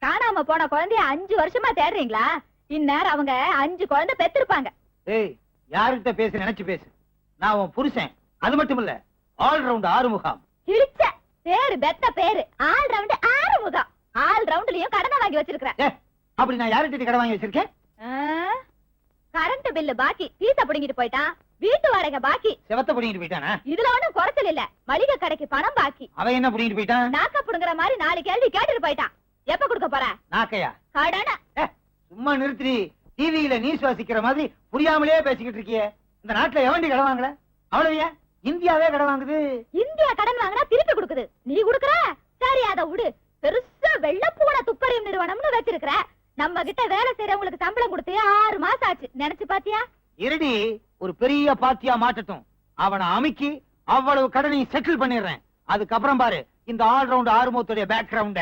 காணாம போன குழந்தைய 5 வருஷமா தேடுறீங்களா? இந்நேரம் அவங்க 5 குழந்தை பெத்திருப்பாங்க. ஏய், யார்கிட்ட பேசு நினைச்சு பேசு. நான் உன் புருஷன். அது மட்டும் இல்ல, ஆல் ரவுண்ட் ஆறுமுகம். கிழிச்ச பேரு பெத்த பேரு ஆல் ரவுண்ட் ஆறுமுகம். ஆல் ரவுண்ட்லயும் கடனை வாங்கி வச்சிருக்கேன். அப்படி நான் யார்கிட்ட கடன் வாங்கி வச்சிருக்கேன்? கரண்ட் பில்லு பாக்கி, பீச புடிங்கிட்டு போயிட்டான். வீட்டு வாடகை பாக்கி, செவத்த புடிங்கிட்டு போயிட்டானா? இதுல ஒண்ணும் குறைச்சல் இல்ல. மளிகை கடைக்கு பணம் பாக்கி. அவன் என்ன புடிங்கிட்டு போயிட்டான்? நாக்க புடுங்குற மாதிரி 4 கேள்வி கேட்டுட்டு போயிட்டான். எப்ப கொடுக்க போற நாக்கையா? கடனை சும்மா நிறுத்தி. டிவியில நீ சுவாசிக்கிற மாதிரி புரியாமலே பேசிக்கிட்டு இருக்கியே. இந்த நாட்டுல எவண்டி கடன் வாங்கல? அவ்வளவுயா? இந்தியாவே கடன் வாங்குது. இந்தியா கடன் வாங்கினா திருப்பி கொடுக்குது. நீ குடுக்கற? சரி, அத விடு. பெருசா வெள்ளப்பூட துப்பறியும் நிறுவனம்னு வச்சிருக்கிற. நம்ம கிட்ட வேலை செய்யறவங்களுக்கு சம்பளம் கொடுத்து 6 மாசம் ஆச்சு. நினைச்சு பாத்தியா? இருடி, ஒரு பெரிய பாத்தியா மாட்டட்டும். அவனை அமுக்கி அவ்வளவு கடனை செட்டில் பண்ணிடுறேன். அதுக்கப்புறம் பாரு இந்த ஆல் ரவுண்ட் ஆறுமுகத்துடைய பேக்ரவுண்ட.